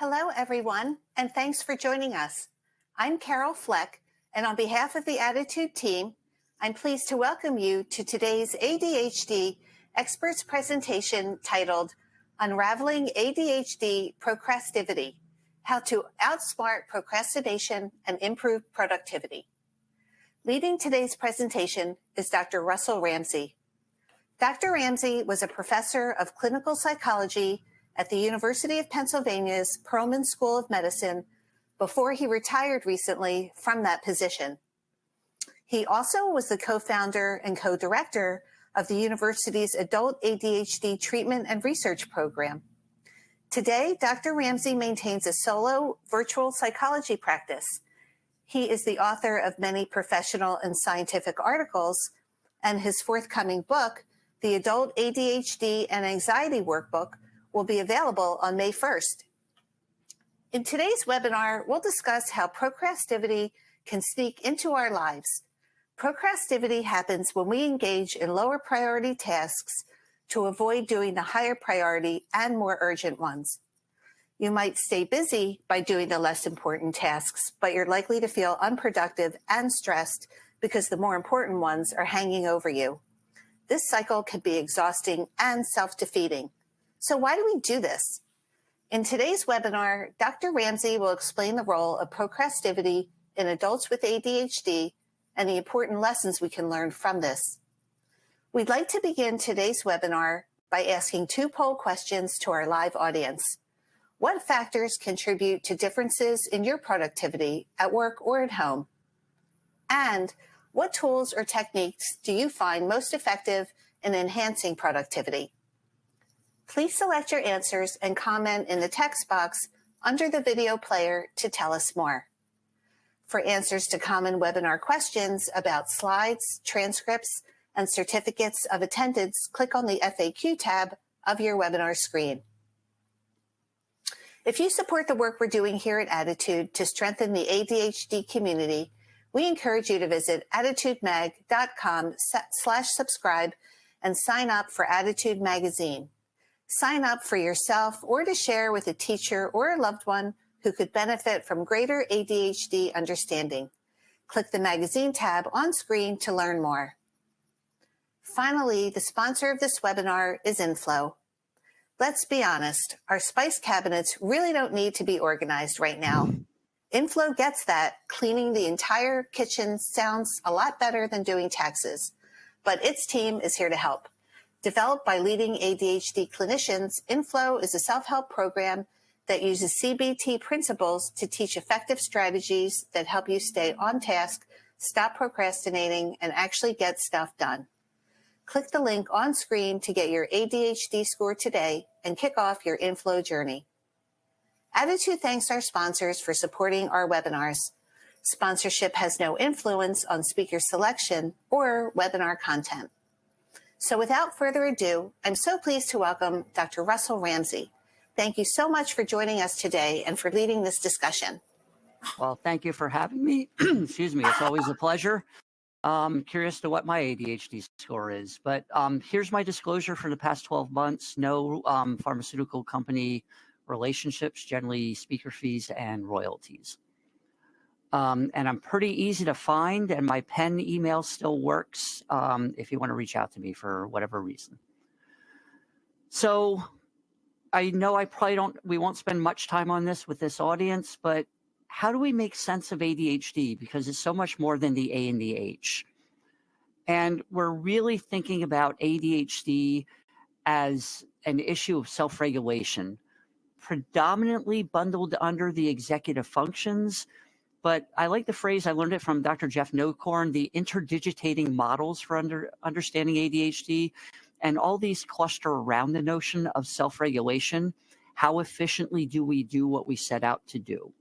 Hello, everyone, and thanks for joining us. I'm Carol Fleck, and on behalf of the ADDitude team, I'm pleased to welcome you to today's ADHD Experts presentation titled Unraveling ADHD Procrastivity, How to Outsmart Procrastination and Improve Productivity. Leading today's presentation is Dr. Russell Ramsay. Dr. Ramsay was a professor of clinical psychology at the University of Pennsylvania's Perelman School of Medicine before he retired recently from that position. He also was the co-founder and co-director of the university's Adult ADHD Treatment and Research Program. Today, Dr. Ramsay maintains a solo virtual psychology practice. He is the author of many professional and scientific articles, and his forthcoming book, the Adult ADHD and Anxiety Workbook, will be available on May 1st. In today's webinar, we'll discuss how procrastivity can sneak into our lives. Procrastivity happens when we engage in lower priority tasks to avoid doing the higher priority and more urgent ones. You might stay busy by doing the less important tasks, but you're likely to feel unproductive and stressed because the more important ones are hanging over you. This cycle can be exhausting and self-defeating. So why do we do this? In today's webinar, Dr. Ramsay will explain the role of procrastivity in adults with ADHD and the important lessons we can learn from this. We'd like to begin today's webinar by asking two poll questions to our live audience. What factors contribute to differences in your productivity at work or at home? And what tools or techniques do you find most effective in enhancing productivity? Please select your answers and comment in the text box under the video player to tell us more. For answers to common webinar questions about slides, transcripts, and certificates of attendance, click on the FAQ tab of your webinar screen. If you support the work we're doing here at ADDitude to strengthen the ADHD community, we encourage you to visit additudemag.com/subscribe and sign up for ADDitude Magazine. Sign up for yourself or to share with a teacher or a loved one who could benefit from greater ADHD understanding. Click the magazine tab on screen to learn more. Finally, the sponsor of this webinar is Inflow. Let's be honest, our spice cabinets really don't need to be organized right now. Inflow gets that cleaning the entire kitchen sounds a lot better than doing taxes, but its team is here to help. Developed by leading ADHD clinicians, Inflow is a self-help program that uses CBT principles to teach effective strategies that help you stay on task, stop procrastinating, and actually get stuff done. Click the link on screen to get your ADHD score today and kick off your Inflow journey. ADDitude thanks our sponsors for supporting our webinars. Sponsorship has no influence on speaker selection or webinar content. So without further ado, I'm so pleased to welcome Dr. Russell Ramsay. Thank you so much for joining us today and for leading this discussion. Well, thank you for having me. Excuse me. It's always a pleasure. Curious to what my ADHD score is, but here's my disclosure for the past 12 months. No pharmaceutical company relationships, generally speaker fees and royalties. And I'm pretty easy to find, and my pen email still works if you want to reach out to me for whatever reason. So I know we won't spend much time on this with this audience, but how do we make sense of ADHD? Because it's so much more than the A and the H. And we're really thinking about ADHD as an issue of self-regulation, predominantly bundled under the executive functions. But I like the phrase, I learned it from Dr. Jeff Nocorn, the interdigitating models for understanding ADHD. And all these cluster around the notion of self-regulation. How efficiently do we do what we set out to do?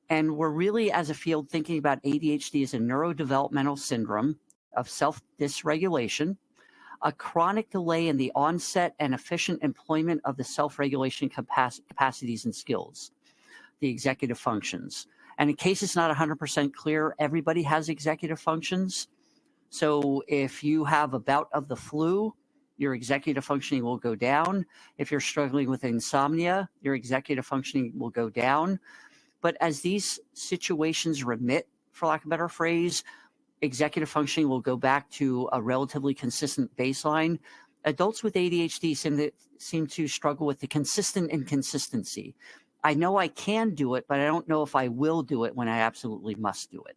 And we're really, as a field, thinking about ADHD as a neurodevelopmental syndrome of self-dysregulation, a chronic delay in the onset and efficient employment of the self-regulation capacities and skills, the executive functions. And in case it's not 100% clear, everybody has executive functions. So if you have a bout of the flu, your executive functioning will go down. If you're struggling with insomnia, your executive functioning will go down. But as these situations remit, for lack of a better phrase, executive functioning will go back to a relatively consistent baseline. Adults with ADHD seem to struggle with the consistent inconsistency. I know I can do it, but I don't know if I will do it when I absolutely must do it.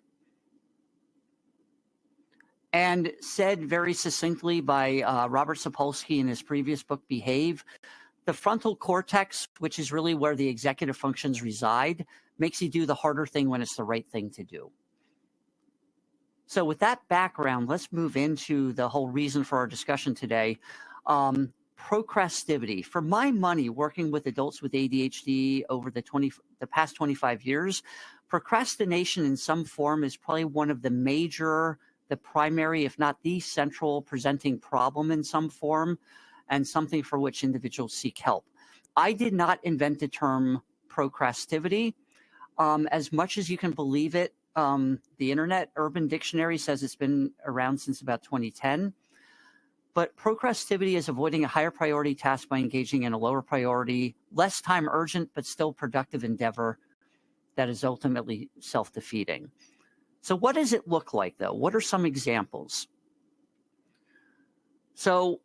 And said very succinctly by Robert Sapolsky in his previous book, Behave, the frontal cortex, which is really where the executive functions reside, makes you do the harder thing when it's the right thing to do. So with that background, let's move into the whole reason for our discussion today. Procrastivity. For my money, working with adults with ADHD over the past 25 years, procrastination in some form is probably one of the primary, if not the central presenting problem in some form, and something for which individuals seek help. I did not invent the term procrastivity. As much as you can believe it, the Internet Urban Dictionary says it's been around since about 2010. But procrastivity is avoiding a higher priority task by engaging in a lower priority, less time urgent, but still productive endeavor that is ultimately self-defeating. So what does it look like, though? What are some examples? So,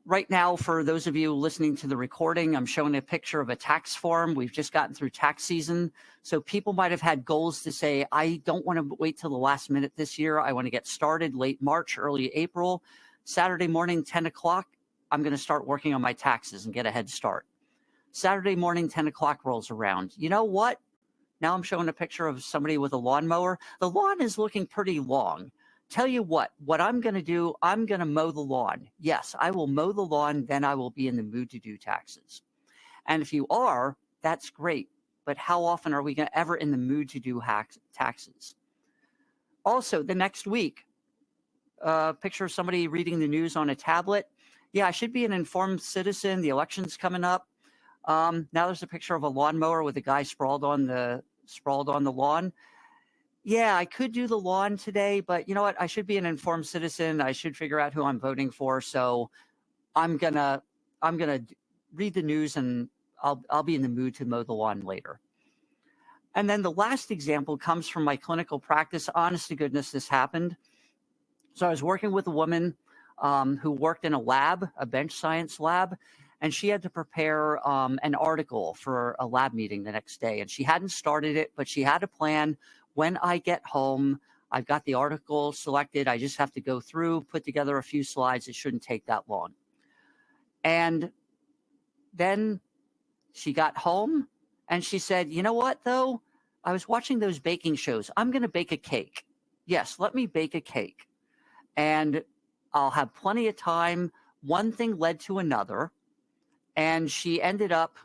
right now, for those of you listening to the recording, I'm showing a picture of a tax form. We've just gotten through tax season. So people might have had goals to say, I don't want to wait till the last minute this year. I want to get started late March, early April. Saturday morning, 10 o'clock, I'm going to start working on my taxes and get a head start. Saturday morning, 10 o'clock rolls around. You know what? Now I'm showing a picture of somebody with a lawnmower. The lawn is looking pretty long. Tell you what I'm going to do, I'm going to mow the lawn. Yes, I will mow the lawn, then I will be in the mood to do taxes. And if you are, that's great. But how often are we ever in the mood to do taxes? Also, the next week, picture of somebody reading the news on a tablet. Yeah, I should be an informed citizen. The election's coming up. Now there's a picture of a lawnmower with a guy sprawled on the lawn. Yeah, I could do the lawn today, but you know what? I should be an informed citizen. I should figure out who I'm voting for. So I'm gonna read the news, and I'll be in the mood to mow the lawn later. And then the last example comes from my clinical practice. Honest to goodness, this happened. So I was working with a woman who worked in a lab, a bench science lab, and she had to prepare an article for a lab meeting the next day. And she hadn't started it, but she had a plan. When I get home, I've got the article selected. I just have to go through, put together a few slides. It shouldn't take that long. And then she got home and she said, you know what, though? I was watching those baking shows. I'm going to bake a cake. Yes, let me bake a cake. And I'll have plenty of time. One thing led to another. And she ended up,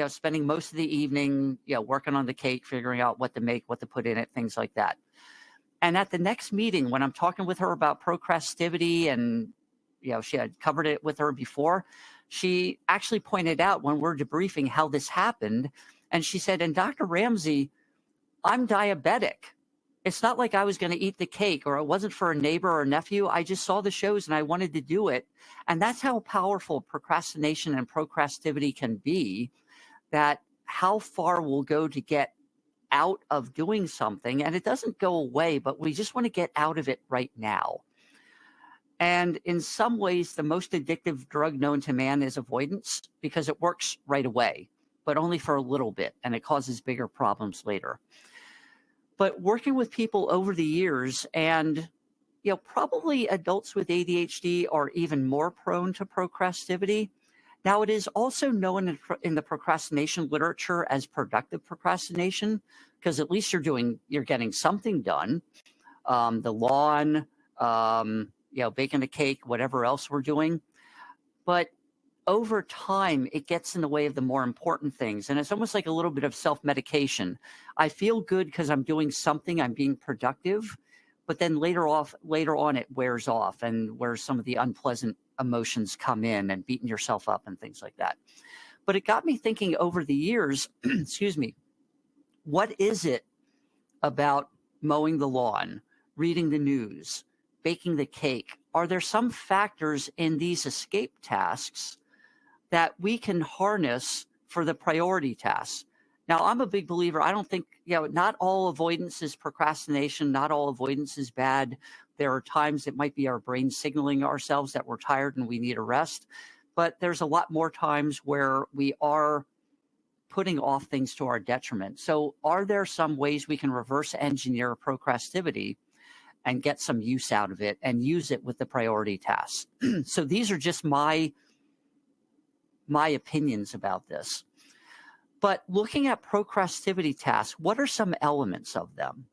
spending most of the evening, working on the cake, figuring out what to make, what to put in it, things like that. And at the next meeting, when I'm talking with her about procrastivity, and, she had covered it with her before, she actually pointed out when we're debriefing how this happened. And she said, and Dr. Ramsay, I'm diabetic. It's not like I was going to eat the cake, or it wasn't for a neighbor or a nephew. I just saw the shows and I wanted to do it. And that's how powerful procrastination and procrastivity can be, that how far we'll go to get out of doing something. And it doesn't go away, but we just want to get out of it right now. And in some ways, the most addictive drug known to man is avoidance, because it works right away, but only for a little bit, and it causes bigger problems later. But working with people over the years, and probably adults with ADHD are even more prone to procrastivity. Now, it is also known in the procrastination literature as productive procrastination, because at least you're getting something done. The lawn, baking a cake, whatever else we're doing. But over time, it gets in the way of the more important things. And it's almost like a little bit of self-medication. I feel good because I'm doing something, I'm being productive, but then later on, it wears off, and where some of the unpleasant emotions come in, and beating yourself up and things like that. But it got me thinking over the years, excuse me, what is it about mowing the lawn, reading the news, baking the cake, are there some factors in these escape tasks that we can harness for the priority tasks? Now, I'm a big believer. I don't think, not all avoidance is procrastination. Not all avoidance is bad. There are times it might be our brain signaling ourselves that we're tired and we need a rest. But there's a lot more times where we are putting off things to our detriment. So are there some ways we can reverse engineer procrastivity and get some use out of it and use it with the priority tasks? So these are just my opinions about this. But looking at procrastivity tasks, what are some elements of them?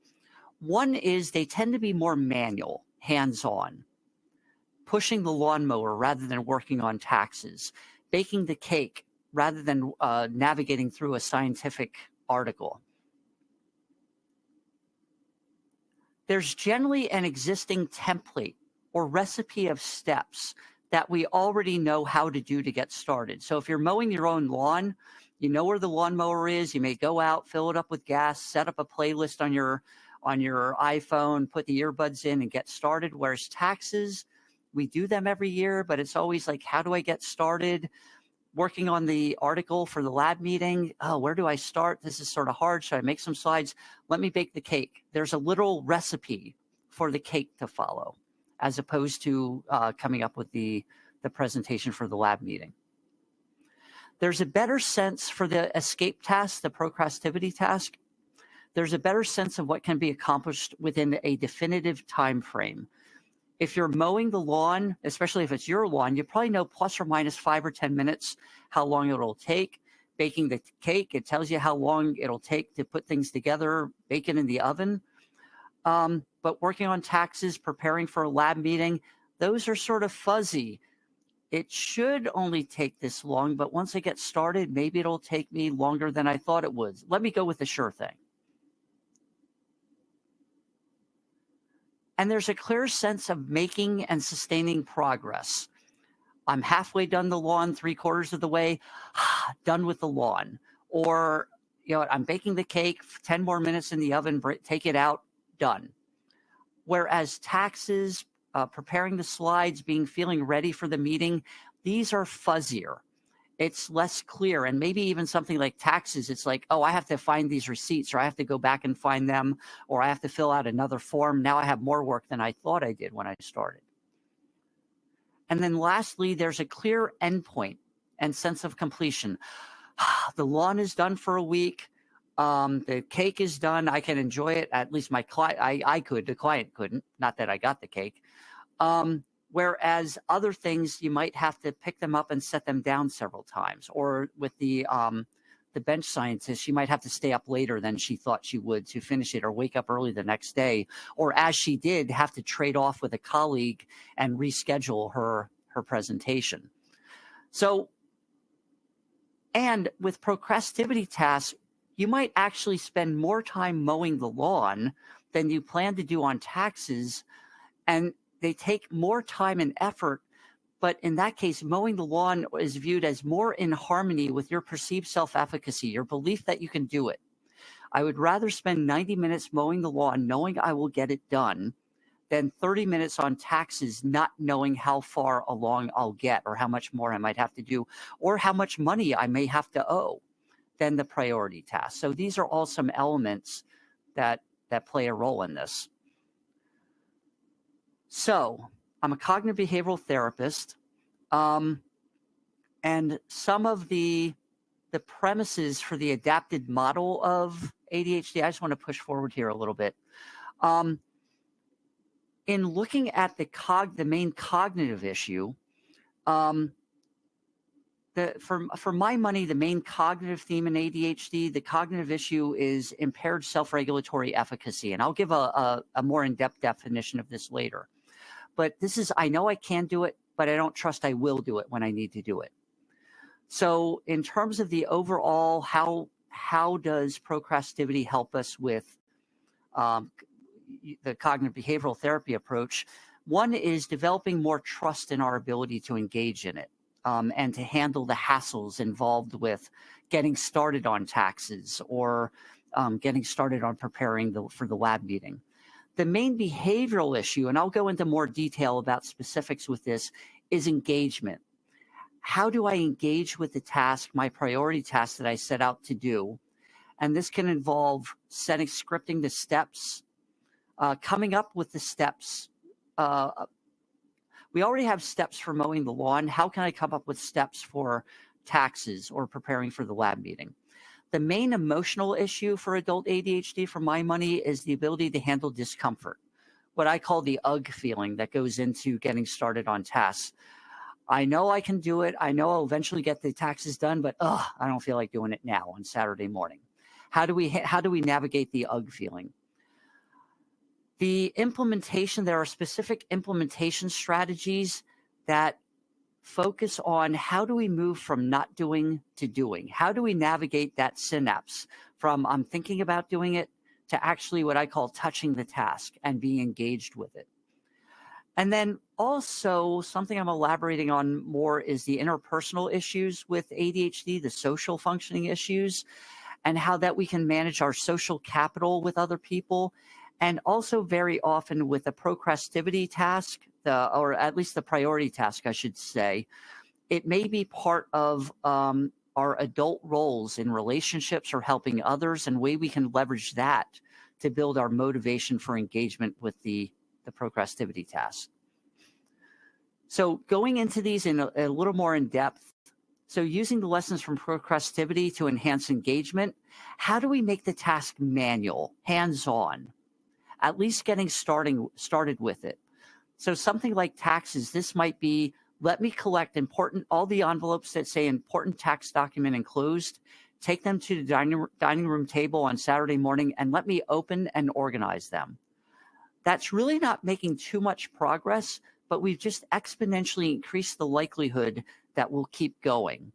One is they tend to be more manual, hands-on, pushing the lawnmower rather than working on taxes, baking the cake rather than navigating through a scientific article. There's generally an existing template or recipe of steps that we already know how to do to get started. So if you're mowing your own lawn, you know where the lawnmower is. You may go out, fill it up with gas, set up a playlist on your iPhone, put the earbuds in and get started. Whereas taxes, we do them every year, but it's always like, how do I get started? Working on the article for the lab meeting. Oh, where do I start? This is sort of hard. Should I make some slides? Let me bake the cake. There's a literal recipe for the cake to follow, as opposed to coming up with the presentation for the lab meeting. There's a better sense for the escape task, the procrastivity task. There's a better sense of what can be accomplished within a definitive time frame. If you're mowing the lawn, especially if it's your lawn, you probably know plus or minus 5 or 10 minutes how long it'll take. Baking the cake, it tells you how long it'll take to put things together, bake it in the oven. But working on taxes, preparing for a lab meeting, those are sort of fuzzy. It should only take this long, but once I get started, maybe it'll take me longer than I thought it would. Let me go with the sure thing. And there's a clear sense of making and sustaining progress. I'm halfway done the lawn, 3/4 of the way, done with the lawn. Or, I'm baking the cake, 10 more minutes in the oven, take it out, done. Whereas taxes, preparing the slides, feeling ready for the meeting, these are fuzzier. It's less clear. And maybe even something like taxes, it's like, oh, I have to find these receipts, or I have to go back and find them, or I have to fill out another form. Now I have more work than I thought I did when I started. And then lastly, there's a clear endpoint and sense of completion. The lawn is done for a week. The cake is done. I can enjoy it. At least my client, I could, the client couldn't, not that I got the cake. Whereas other things, you might have to pick them up and set them down several times. Or with the bench scientist, she might have to stay up later than she thought she would to finish it, or wake up early the next day. Or as she did, have to trade off with a colleague and reschedule her presentation. So, and with procrastivity tasks, you might actually spend more time mowing the lawn than you plan to do on taxes. And they take more time and effort, but in that case, mowing the lawn is viewed as more in harmony with your perceived self-efficacy, your belief that you can do it. I would rather spend 90 minutes mowing the lawn knowing I will get it done than 30 minutes on taxes not knowing how far along I'll get, or how much more I might have to do, or how much money I may have to owe, than the priority task. So these are all some elements that play a role in this. So I'm a cognitive behavioral therapist, and some of the premises for the adapted model of ADHD, I just want to push forward here a little bit. In looking at the main cognitive issue, for my money, the main cognitive theme in ADHD, the cognitive issue is impaired self-regulatory efficacy. And I'll give a more in-depth definition of this later. But this is, I know I can do it, but I don't trust I will do it when I need to do it. So in terms of the overall, how does procrastivity help us with the cognitive behavioral therapy approach? One is developing more trust in our ability to engage in it, and to handle the hassles involved with getting started on taxes, or getting started on preparing for the lab meeting. The main behavioral issue, and I'll go into more detail about specifics with this, is engagement. How do I engage with the task, my priority task that I set out to do? And this can involve scripting the steps, coming up with the steps. We already have steps for mowing the lawn. How can I come up with steps for taxes or preparing for the lab meeting? The main emotional issue for adult ADHD, for my money, is the ability to handle discomfort, what I call the UGG feeling that goes into getting started on tasks. I know I can do it. I know I'll eventually get the taxes done, but I don't feel like doing it now on Saturday morning. How do we navigate the UGG feeling? The implementation, there are specific implementation strategies that focus on how do we move from not doing to doing? How do we navigate that synapse from I'm thinking about doing it to actually what I call touching the task and being engaged with it? And then also something I'm elaborating on more is the interpersonal issues with ADHD, the social functioning issues, and how that we can manage our social capital with other people. And also very often with the procrastivity task, or at least the priority task, I should say, it may be part of our adult roles in relationships or helping others, and way we can leverage that to build our motivation for engagement with the procrastivity task. So going into these in a little more in depth, so using the lessons from procrastivity to enhance engagement, how do we make the task manual, hands-on? At least getting started with it. So something like taxes, this might be, let me collect all the envelopes that say important tax document enclosed, take them to the dining room table on Saturday morning, and let me open and organize them. That's really not making too much progress, but we've just exponentially increased the likelihood that we'll keep going.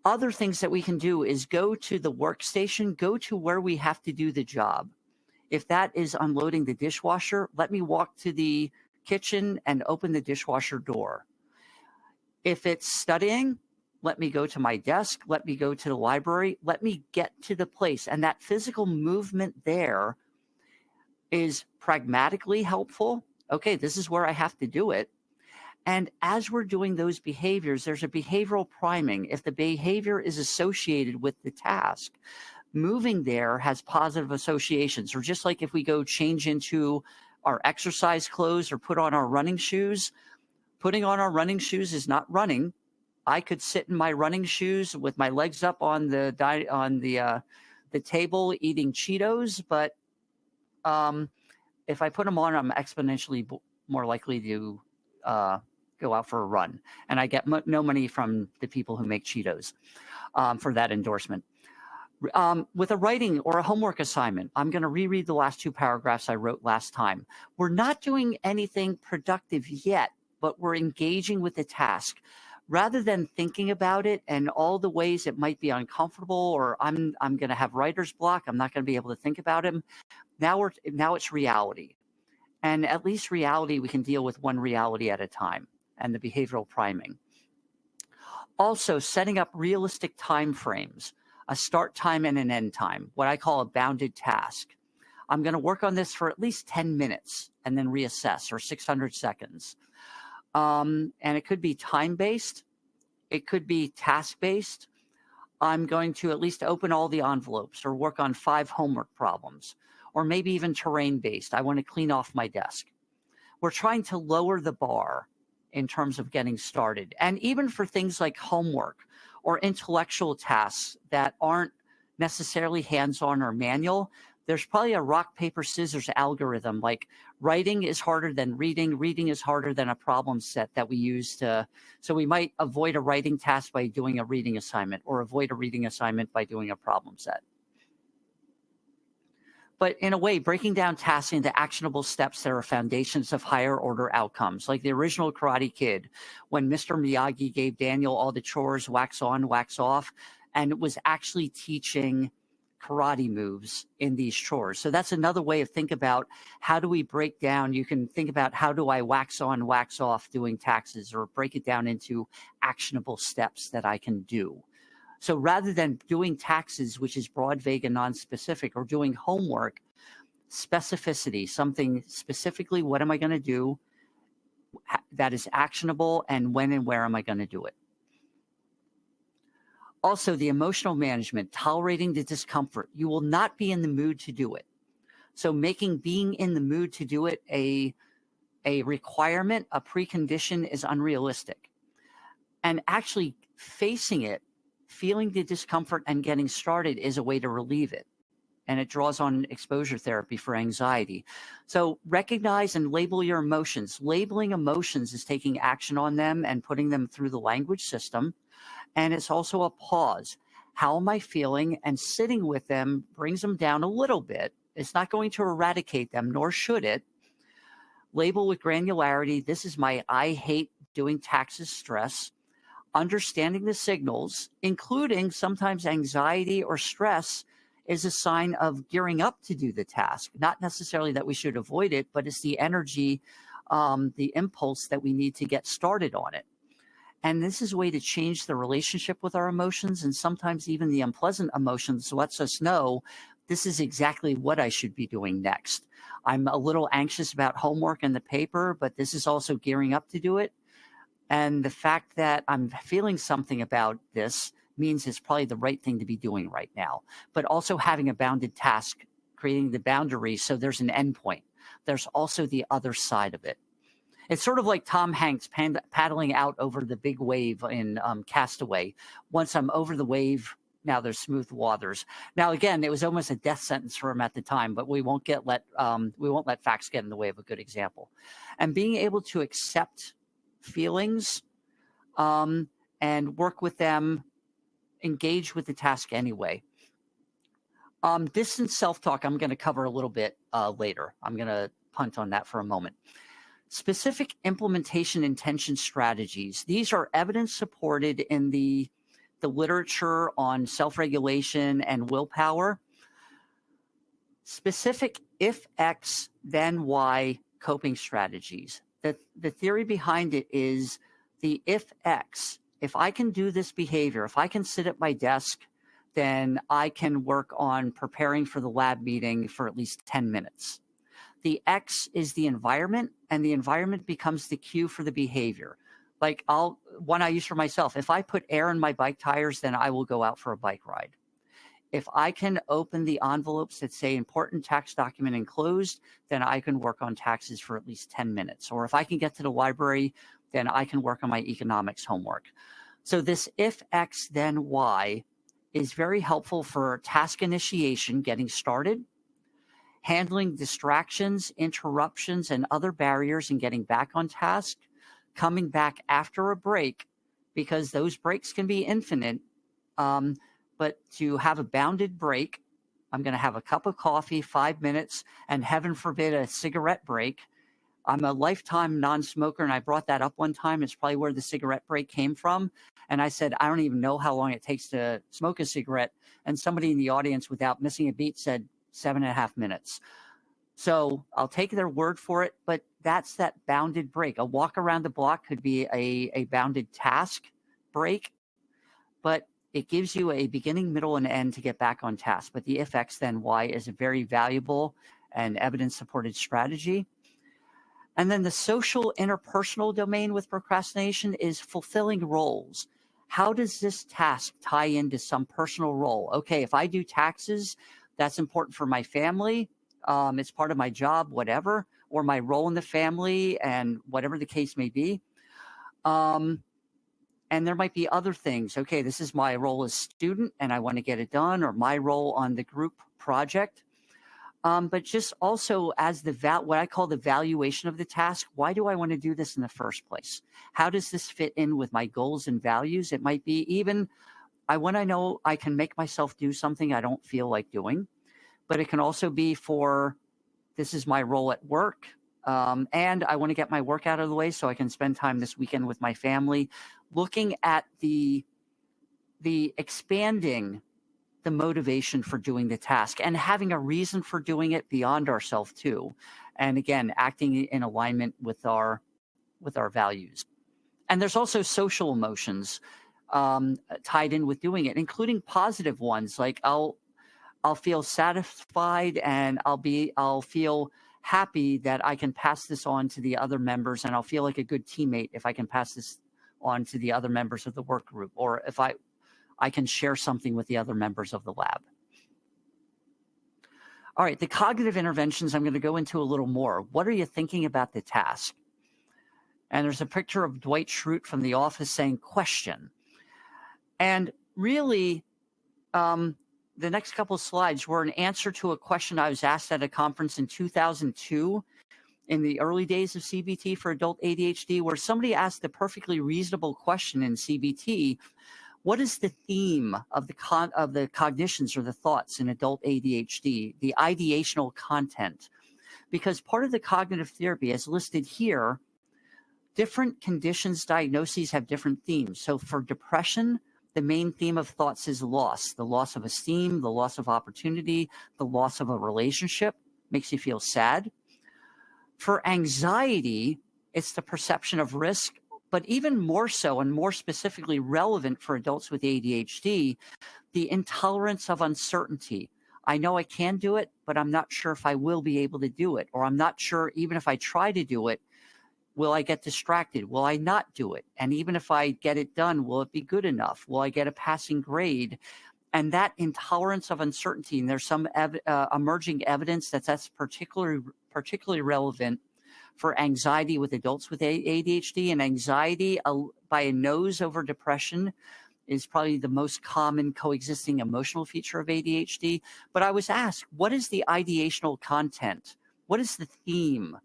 Other things that we can do is go to the workstation, go to where we have to do the job. If that is unloading the dishwasher, let me walk to the kitchen and open the dishwasher door. If it's studying, let me go to my desk, let me go to the library, let me get to the place. And that physical movement there is pragmatically helpful. Okay, this is where I have to do it. And as we're doing those behaviors, there's a behavioral priming. If the behavior is associated with the task, moving there has positive associations. Or just like if we go change into our exercise clothes or put on our running shoes, putting on our running shoes is not running. I could sit in my running shoes with my legs up on the table eating Cheetos, but if I put them on, I'm exponentially more likely to go out for a run. And I get no money from the people who make Cheetos for that endorsement. With a writing or a homework assignment, I'm going to reread the last two paragraphs I wrote last time. We're not doing anything productive yet, but we're engaging with the task. Rather than thinking about it and all the ways it might be uncomfortable, or I'm going to have writer's block, I'm not going to be able to think about him. Now it's reality. And at least reality, we can deal with one reality at a time, and the behavioral priming. Also, setting up realistic time frames, a start time and an end time, what I call a bounded task. I'm going to work on this for at least 10 minutes and then reassess, or 600 seconds. And it could be time-based. It could be task-based. I'm going to at least open all the envelopes or work on 5 homework problems, or maybe even terrain-based. I want to clean off my desk. We're trying to lower the bar in terms of getting started. And even for things like homework or intellectual tasks that aren't necessarily hands-on or manual, there's probably a rock, paper, scissors algorithm. Like writing is harder than reading. Reading is harder than a problem set that we use to, so we might avoid a writing task by doing a reading assignment, or avoid a reading assignment by doing a problem set. But in a way, breaking down tasks into actionable steps that are foundations of higher order outcomes, like the original Karate Kid, when Mr. Miyagi gave Daniel all the chores, wax on, wax off, and it was actually teaching karate moves in these chores. So that's another way of think about how do we break down. You can think about how do I wax on, wax off doing taxes, or break it down into actionable steps that I can do. So rather than doing taxes, which is broad, vague, and non-specific, or doing homework, specificity, something specifically, what am I going to do that is actionable, and when and where am I going to do it? Also, the emotional management, tolerating the discomfort. You will not be in the mood to do it. So making being in the mood to do it a requirement, a precondition, is unrealistic. And actually facing it, feeling the discomfort and getting started is a way to relieve it. And it draws on exposure therapy for anxiety. So recognize and label your emotions. Labeling emotions is taking action on them and putting them through the language system. And it's also a pause. How am I feeling? And sitting with them brings them down a little bit. It's not going to eradicate them, nor should it. Label with granularity. This is my I hate doing taxes stress. Understanding the signals, including sometimes anxiety or stress, is a sign of gearing up to do the task. Not necessarily that we should avoid it, but it's the energy, the impulse that we need to get started on it. And this is a way to change the relationship with our emotions, and sometimes even the unpleasant emotions lets us know this is exactly what I should be doing next. I'm a little anxious about homework and the paper, but this is also gearing up to do it. And the fact that I'm feeling something about this means it's probably the right thing to be doing right now. But also having a bounded task, creating the boundary so there's an endpoint. There's also the other side of it. It's sort of like Tom Hanks paddling out over the big wave in Castaway. Once I'm over the wave, now there's smooth waters. Now, again, it was almost a death sentence for him at the time, but we won't let facts get in the way of a good example. And being able to accept feelings and work with them, engage with the task anyway. Distance self-talk, I'm going to cover a little bit later. I'm going to punt on that for a moment. Specific implementation intention strategies. These are evidence supported in the literature on self-regulation and willpower. Specific if X, then Y coping strategies. The theory behind it is the if X. If I can do this behavior, if I can sit at my desk, then I can work on preparing for the lab meeting for at least 10 minutes. The X is the environment, and the environment becomes the cue for the behavior. Like one I use for myself, if I put air in my bike tires, then I will go out for a bike ride. If I can open the envelopes that say important tax document enclosed, then I can work on taxes for at least 10 minutes. Or if I can get to the library, then I can work on my economics homework. So this if X, then Y is very helpful for task initiation, getting started, handling distractions, interruptions, and other barriers and getting back on task, coming back after a break, because those breaks can be infinite. But to have a bounded break, I'm going to have a cup of coffee, 5 minutes, and heaven forbid a cigarette break. I'm a lifetime non-smoker, and I brought that up one time. It's probably where the cigarette break came from. And I said, I don't even know how long it takes to smoke a cigarette. And somebody in the audience, without missing a beat, said 7.5 minutes. So I'll take their word for it, but that's that bounded break. A walk around the block could be a bounded task break, but it gives you a beginning, middle, and end to get back on task. But the if X, then Y is a very valuable and evidence-supported strategy. And then the social interpersonal domain with procrastination is fulfilling roles. How does this task tie into some personal role? Okay, if I do taxes, that's important for my family. It's part of my job, whatever, or my role in the family, and whatever the case may be. And there might be other things. Okay, this is my role as student and I want to get it done, or my role on the group project. But just also as what I call the valuation of the task. Why do I want to do this in the first place? How does this fit in with my goals and values? It might be even, I want to know I can make myself do something I don't feel like doing. But it can also be for, this is my role at work. And I want to get my work out of the way so I can spend time this weekend with my family. Looking at the expanding the motivation for doing the task and having a reason for doing it beyond ourselves too. And again, acting in alignment with our values. And there's also social emotions tied in with doing it, including positive ones. Like I'll feel satisfied, and I'll feel happy that I can pass this on to the other members, and I'll feel like a good teammate if I can pass this on to the other members of the work group, or if I can share something with the other members of the lab. All right, the cognitive interventions I'm going to go into a little more. What are you thinking about the task? And there's a picture of Dwight Schrute from The Office saying, question. And really, the next couple of slides were an answer to a question I was asked at a conference in 2002 in the early days of CBT for adult ADHD, where somebody asked a perfectly reasonable question in CBT: what is the theme of the cognitions or the thoughts in adult ADHD, the ideational content? Because part of the cognitive therapy, as listed here, different conditions, diagnoses have different themes. So for depression, the main theme of thoughts is loss, the loss of esteem, the loss of opportunity, the loss of a relationship, makes you feel sad. For anxiety, it's the perception of risk, but even more so and more specifically relevant for adults with ADHD, the intolerance of uncertainty. I know I can do it, but I'm not sure if I will be able to do it, or I'm not sure even if I try to do it, will I get distracted? Will I not do it? And even if I get it done, will it be good enough? Will I get a passing grade? And that intolerance of uncertainty, and there's some emerging evidence that's particularly relevant for anxiety with adults with ADHD. And anxiety by a nose over depression is probably the most common coexisting emotional feature of ADHD. But I was asked, what is the ideational content? What is the theme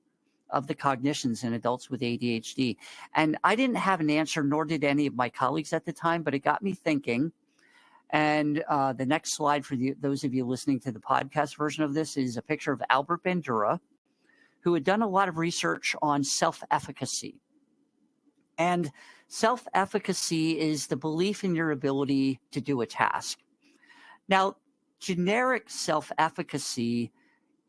of the cognitions in adults with ADHD? And I didn't have an answer, nor did any of my colleagues at the time, but it got me thinking. And the next slide for those of you listening to the podcast version of this is a picture of Albert Bandura, who had done a lot of research on self-efficacy. And self-efficacy is the belief in your ability to do a task. Now, generic self-efficacy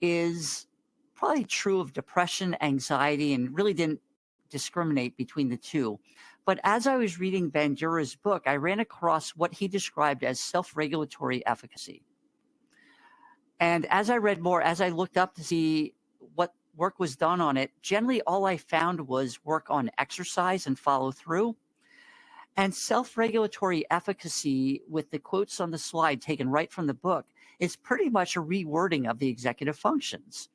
is probably true of depression, anxiety, and really didn't discriminate between the two. But as I was reading Bandura's book, I ran across what he described as self-regulatory efficacy. And as I read more, as I looked up to see what work was done on it, generally all I found was work on exercise and follow through. And self-regulatory efficacy, with the quotes on the slide taken right from the book, is pretty much a rewording of the executive functions.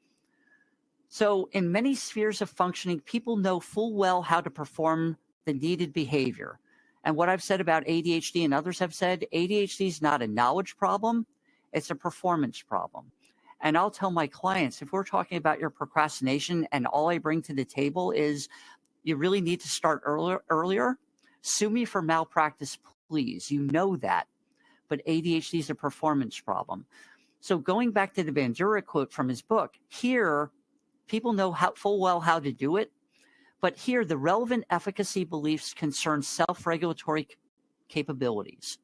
So in many spheres of functioning, people know full well how to perform the needed behavior. And what I've said about ADHD and others have said, ADHD is not a knowledge problem, it's a performance problem. And I'll tell my clients, if we're talking about your procrastination and all I bring to the table is you really need to start earlier, sue me for malpractice, please. You know that. But ADHD is a performance problem. So going back to the Bandura quote from his book, here, people know full well how to do it. But here, the relevant efficacy beliefs concern self-regulatory capabilities.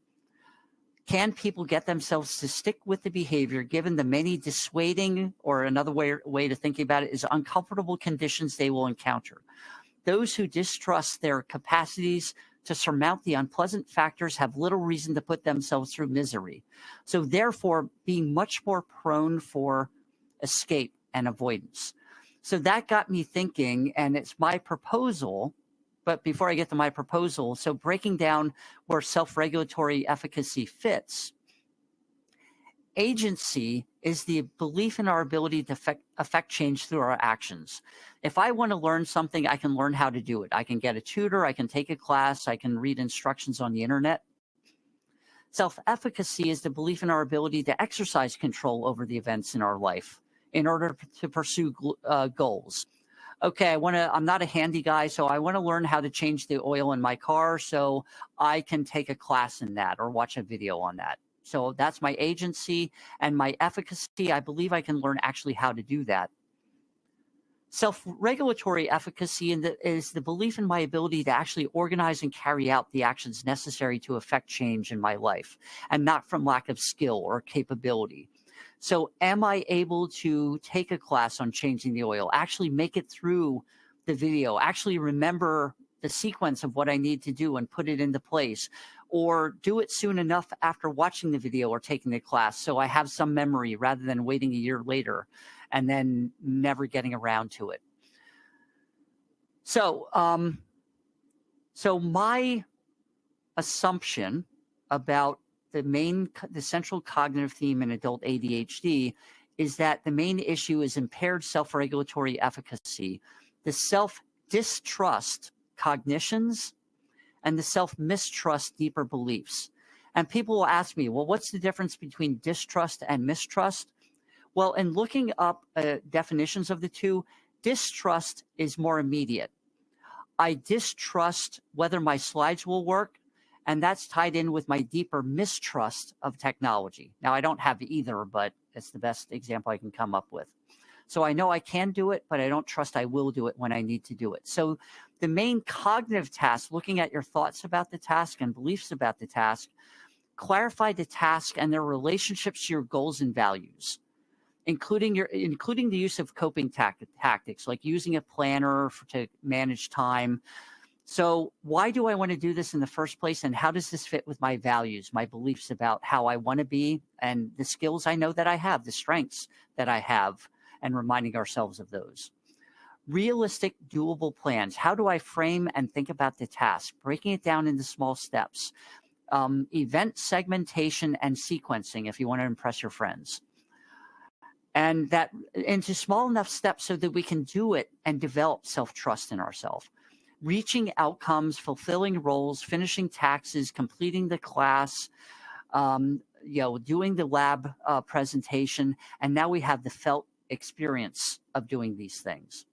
Can people get themselves to stick with the behavior given the many dissuading, or another way to think about it is uncomfortable conditions they will encounter? Those who distrust their capacities to surmount the unpleasant factors have little reason to put themselves through misery. So therefore, being much more prone for escape and avoidance. So that got me thinking, and it's my proposal. But before I get to my proposal, so breaking down where self-regulatory efficacy fits, agency is the belief in our ability to affect change through our actions. If I want to learn something, I can learn how to do it. I can get a tutor, I can take a class, I can read instructions on the internet. Self-efficacy is the belief in our ability to exercise control over the events in our life in order to pursue goals. Okay, I'm not a handy guy, so I want to learn how to change the oil in my car, so I can take a class in that or watch a video on that. So that's my agency, and my efficacy, I believe I can learn actually how to do that. Self-regulatory efficacy is the belief in my ability to actually organize and carry out the actions necessary to affect change in my life, and not from lack of skill or capability. So am I able to take a class on changing the oil, actually make it through the video, actually remember the sequence of what I need to do and put it into place? or do it soon enough after watching the video or taking the class so I have some memory rather than waiting a year later and then never getting around to it. So, my assumption about the central cognitive theme in adult ADHD is that the main issue is impaired self-regulatory efficacy, the self-distrust cognitions, and the self-mistrust deeper beliefs. And people will ask me, well, what's the difference between distrust and mistrust? Well, in looking up definitions of the two, distrust is more immediate. I distrust whether my slides will work, and that's tied in with my deeper mistrust of technology. Now, I don't have either, but it's the best example I can come up with. So I know I can do it, but I don't trust I will do it when I need to do it. So the main cognitive task, looking at your thoughts about the task and beliefs about the task, clarify the task and their relationships to your goals and values, including the use of coping tactics, like using a planner to manage time. So why do I want to do this in the first place? And how does this fit with my values, my beliefs about how I want to be, and the skills I know that I have, the strengths that I have, and reminding ourselves of those. Realistic, doable plans. How do I frame and think about the task? Breaking it down into small steps. Event segmentation and sequencing if you want to impress your friends. And that into small enough steps so that we can do it and develop self-trust in ourselves. Reaching outcomes, fulfilling roles, finishing taxes, completing the class, doing the lab presentation, and now we have the felt experience of doing these things.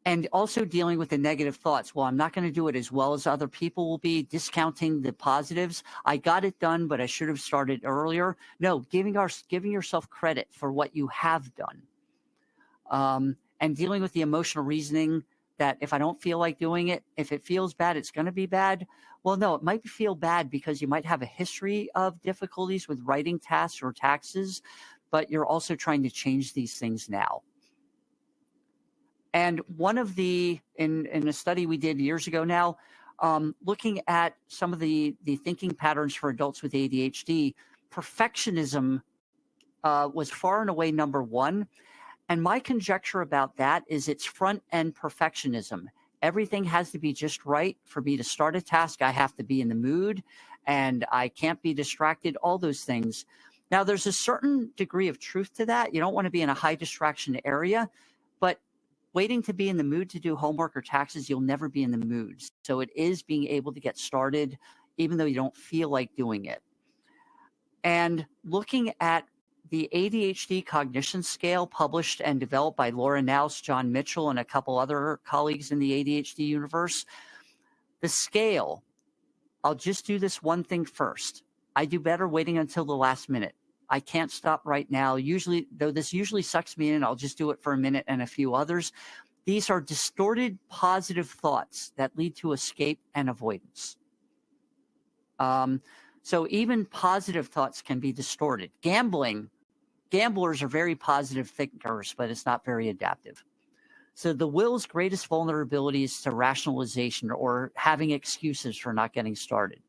And also dealing with the negative thoughts. Well, I'm not going to do it as well as other people will be, discounting the positives. I got it done, but I should have started earlier. No, giving yourself credit for what you have done. And dealing with the emotional reasoning that if I don't feel like doing it, if it feels bad, it's going to be bad. Well, no, it might feel bad because you might have a history of difficulties with writing tasks or taxes, but you're also trying to change these things now. And one of in a study we did years ago now, looking at some of the thinking patterns for adults with ADHD, perfectionism was far and away number one. And my conjecture about that is it's front-end perfectionism. Everything has to be just right. For me to start a task, I have to be in the mood, and I can't be distracted, all those things. Now, there's a certain degree of truth to that. You don't want to be in a high distraction area, but waiting to be in the mood to do homework or taxes, you'll never be in the mood. So it is being able to get started, even though you don't feel like doing it. And looking at the ADHD cognition scale, published and developed by Laura Naus, John Mitchell, and a couple other colleagues in the ADHD universe, the scale, I'll just do this one thing first. I do better waiting until the last minute. I can't stop right now. Usually, though this usually sucks me in, I'll just do it for a minute and a few others. These are distorted positive thoughts that lead to escape and avoidance. So even positive thoughts can be distorted. Gamblers are very positive thinkers, but it's not very adaptive. So the will's greatest vulnerability is to rationalization or having excuses for not getting started.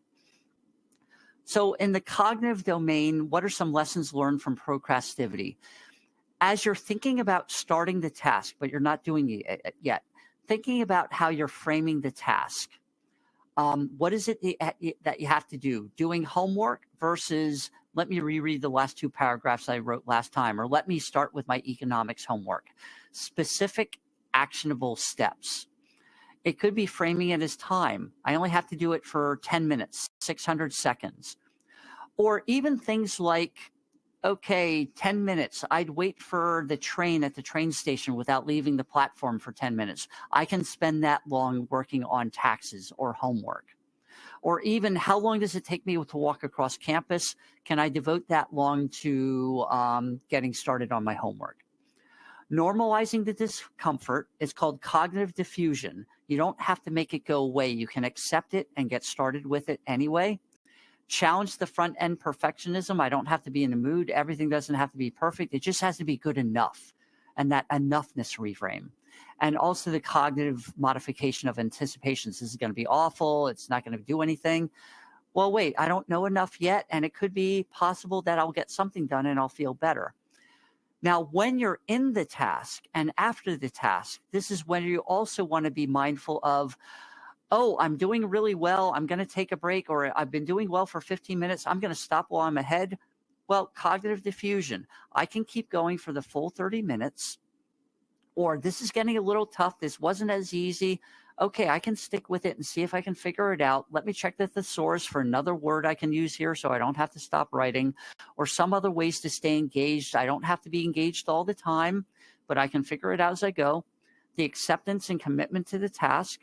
So in the cognitive domain, what are some lessons learned from procrastivity? As you're thinking about starting the task, but you're not doing it yet, thinking about how you're framing the task. What is it that you have to do? Doing homework versus let me reread the last two paragraphs I wrote last time, or let me start with my economics homework. Specific, actionable steps. It could be framing it as time. I only have to do it for 10 minutes, 600 seconds. Or even things like, okay, 10 minutes. I'd wait for the train at the train station without leaving the platform for 10 minutes. I can spend that long working on taxes or homework. Or even how long does it take me to walk across campus? Can I devote that long to getting started on my homework? Normalizing the discomfort is called cognitive defusion. You don't have to make it go away. You can accept it and get started with it anyway. Challenge the front end perfectionism. I don't have to be in the mood. Everything doesn't have to be perfect. It just has to be good enough. And that enoughness reframe. and also the cognitive modification of anticipations. This is going to be awful. It's not going to do anything. Well, wait, I don't know enough yet, and it could be possible that I'll get something done and I'll feel better. Now, when you're in the task and after the task, this is when you also want to be mindful of, oh, I'm doing really well. I'm going to take a break, or I've been doing well for 15 minutes. I'm going to stop while I'm ahead. Well, cognitive diffusion. I can keep going for the full 30 minutes, or this is getting a little tough. This wasn't as easy. Okay, I can stick with it and see if I can figure it out. Let me check the thesaurus for another word I can use here so I don't have to stop writing, or some other ways to stay engaged. I don't have to be engaged all the time, but I can figure it out as I go. The acceptance and commitment to the task.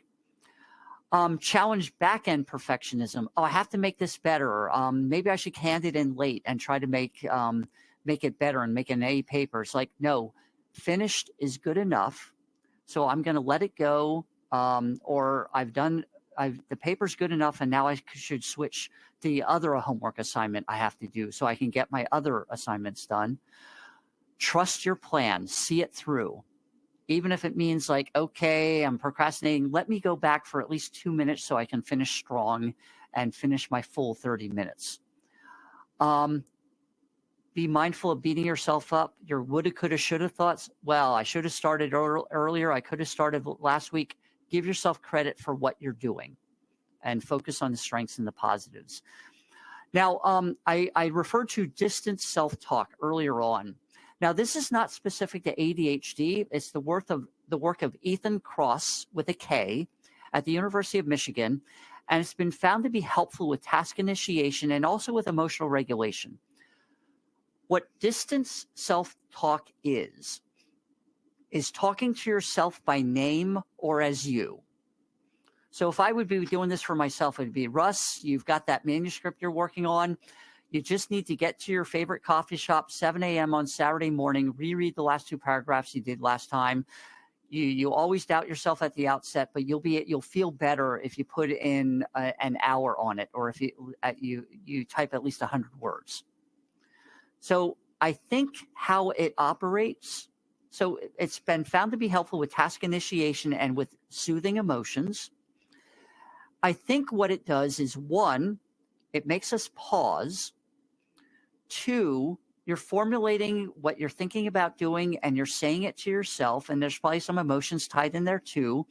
Challenge back-end perfectionism. Oh, I have to make this better. Maybe I should hand it in late and try to make it better and make an A paper. It's like, no, finished is good enough. So I'm going to let it go. Or the paper's good enough, and now I should switch to the other homework assignment I have to do so I can get my other assignments done. Trust your plan. See it through. Even if it means like, okay, I'm procrastinating, let me go back for at least 2 minutes so I can finish strong and finish my full 30 minutes. Be mindful of beating yourself up. Your woulda, coulda, shoulda thoughts. Well, I should have started earlier. I could have started last week. Give yourself credit for what you're doing and focus on the strengths and the positives. Now, I referred to distant self-talk earlier on. Now, this is not specific to ADHD. It's the work of Ethan Kross with a K at the University of Michigan, and it's been found to be helpful with task initiation and also with emotional regulation. What distance self-talk is talking to yourself by name or as you. So if I would be doing this for myself, it would be, Russ, you've got that manuscript you're working on. You just need to get to your favorite coffee shop, 7 a.m. on Saturday morning, reread the last 2 paragraphs you did last time. You always doubt yourself at the outset, but you'll feel better if you put in an hour on it, or if you type at least 100 words. So I think how it operates, so it's been found to be helpful with task initiation and with soothing emotions. I think what it does is, 1, it makes us pause. 2, you're formulating what you're thinking about doing and you're saying it to yourself, and there's probably some emotions tied in there too.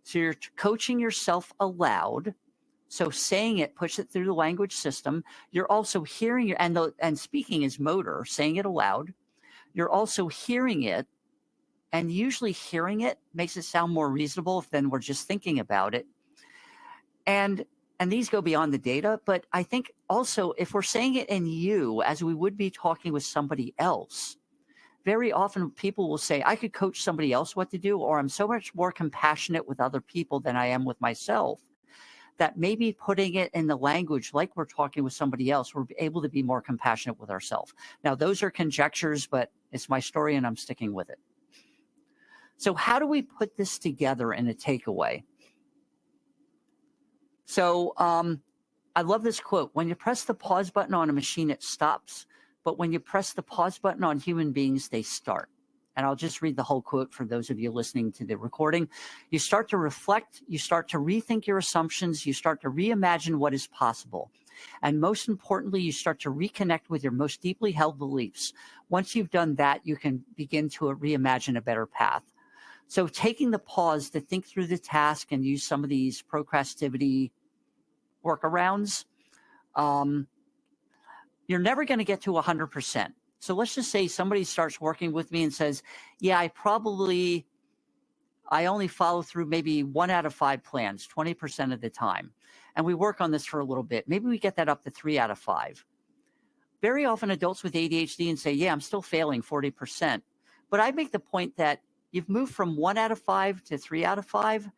So you're coaching yourself aloud. So saying it, push it through the language system. You're also hearing it, and speaking is motor, saying it aloud. You're also hearing it, and usually hearing it makes it sound more reasonable than we're just thinking about it. And these go beyond the data, but I think also if we're saying it in you as we would be talking with somebody else, very often people will say, I could coach somebody else what to do, or I'm so much more compassionate with other people than I am with myself, that maybe putting it in the language like we're talking with somebody else, we're able to be more compassionate with ourselves. Now, those are conjectures, but it's my story and I'm sticking with it. So how do we put this together in a takeaway? So I love this quote. When you press the pause button on a machine, it stops. But when you press the pause button on human beings, they start. And I'll just read the whole quote for those of you listening to the recording. You start to reflect. You start to rethink your assumptions. You start to reimagine what is possible. And most importantly, you start to reconnect with your most deeply held beliefs. Once you've done that, you can begin to reimagine a better path. So taking the pause to think through the task and use some of these procrastivity workarounds, you're never going to get to 100%. So let's just say somebody starts working with me and says, yeah, I only follow through maybe 1 out of 5 plans, 20% of the time. And we work on this for a little bit. Maybe we get that up to 3 out of 5. Very often adults with ADHD and say, yeah, I'm still failing 40%. But I make the point that you've moved from 1 out of 5 to 3 out of 5.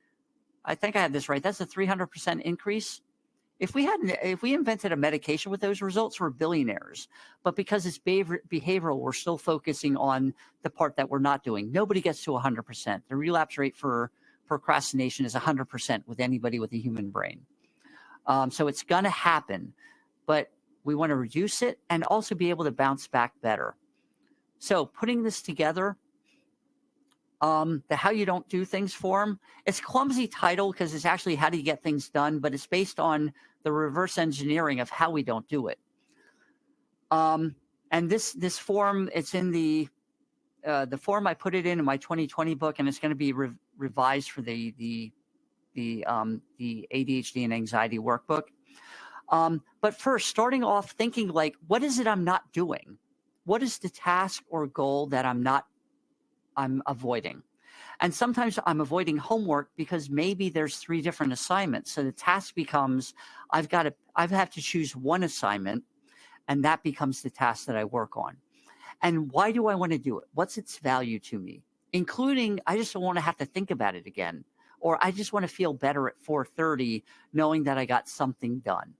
I think I had this right. That's a 300% increase. If we invented a medication with those results, we're billionaires. But because it's behavioral, we're still focusing on the part that we're not doing. Nobody gets to 100%. The relapse rate for procrastination is 100% with anybody with a human brain. So it's going to happen, but we want to reduce it and also be able to bounce back better. So putting this together, The How You Don't Do Things form. It's a clumsy title because it's actually how do you get things done, but it's based on the reverse engineering of how we don't do it. And this form, it's in the form I put it in my 2020 book, and it's going to be revised for the ADHD and anxiety workbook. But first, starting off thinking like, what is it I'm not doing? What is the task or goal that I'm avoiding? And sometimes I'm avoiding homework because maybe there's 3 different assignments. So the task becomes, I have to choose one assignment, and that becomes the task that I work on. And why do I want to do it? What's its value to me? Including, I just don't want to have to think about it again. Or I just want to feel better at 4:30 knowing that I got something done.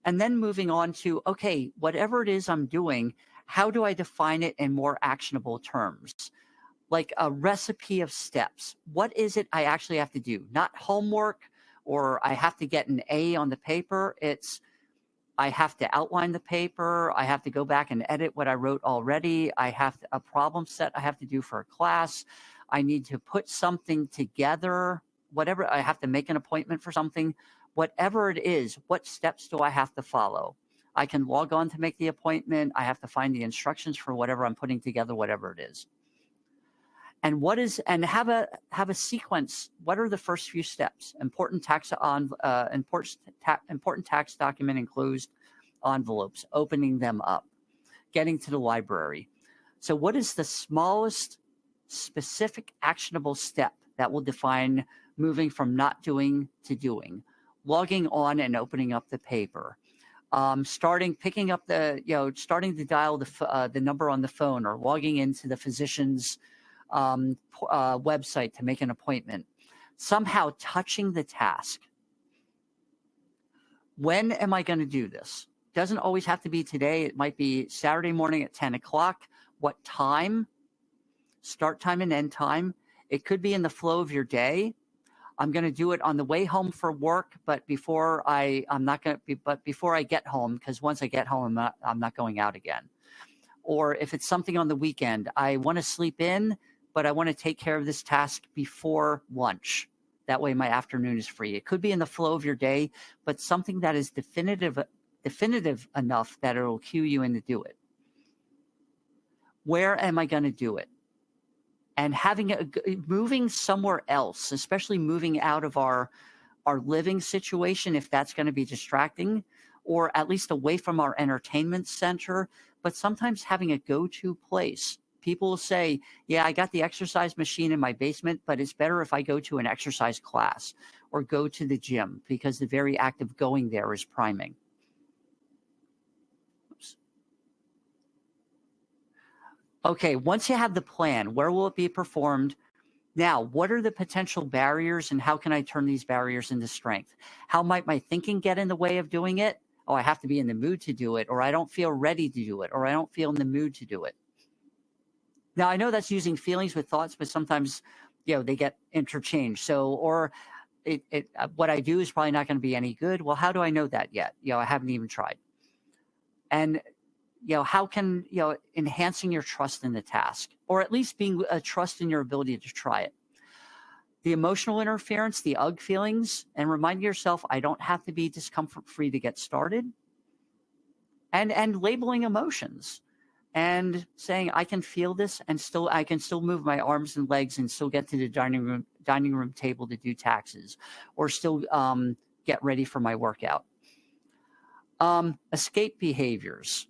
And then moving on to, okay, whatever it is I'm doing, how do I define it in more actionable terms? Like a recipe of steps. What is it I actually have to do? Not homework or I have to get an A on the paper. It's I have to outline the paper. I have to go back and edit what I wrote already. I have a problem set I have to do for a class. I need to put something together, whatever. I have to make an appointment for something. Whatever it is, what steps do I have to follow? I can log on to make the appointment. I have to find the instructions for whatever I'm putting together, whatever it is. And have a sequence. What are the first few steps? Important tax document enclosed envelopes, opening them up, getting to the library. So what is the smallest specific actionable step that will define moving from not doing to doing? Logging on and opening up the paper. Starting to dial the number on the phone, or logging into the physician's website to make an appointment. Somehow touching the task. When am I going to do this? Doesn't always have to be today. It might be Saturday morning at 10 o'clock. What time? Start time and end time. It could be in the flow of your day. I'm going to do it on the way home for work, but before I get home, because once I get home, I'm not going out again. Or if it's something on the weekend, I want to sleep in, but I want to take care of this task before lunch. That way my afternoon is free. It could be in the flow of your day, but something that is definitive enough that it'll cue you in to do it. Where am I going to do it? And moving somewhere else, especially moving out of our living situation, if that's going to be distracting, or at least away from our entertainment center, but sometimes having a go-to place. People will say, yeah, I got the exercise machine in my basement, but it's better if I go to an exercise class or go to the gym, because the very act of going there is priming. Oops. Okay, once you have the plan, where will it be performed? Now, what are the potential barriers, and how can I turn these barriers into strength? How might my thinking get in the way of doing it? Oh, I have to be in the mood to do it, or I don't feel ready to do it, or I don't feel in the mood to do it. Now, I know that's using feelings with thoughts, but sometimes, they get interchanged. So, or what I do is probably not going to be any good. Well, how do I know that yet? I haven't even tried. And, how can, enhancing your trust in the task, or at least being a trust in your ability to try it. The emotional interference, the UG feelings, and reminding yourself, I don't have to be discomfort-free to get started. And labeling emotions and saying, I can feel this, and I can still move my arms and legs and still get to the dining room table to do taxes, or still get ready for my workout. Escape behaviors.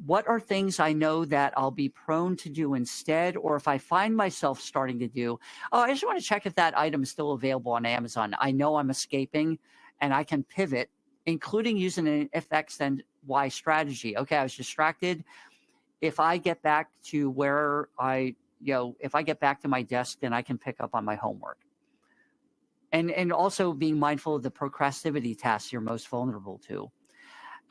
What are things I know that I'll be prone to do instead, or if I find myself starting to do, I just want to check if that item is still available on Amazon. I know I'm escaping, and I can pivot, including using an if X then Y strategy. Okay, I was distracted. If I get back to if I get back to my desk, then I can pick up on my homework. And also being mindful of the procrastivity tasks you're most vulnerable to.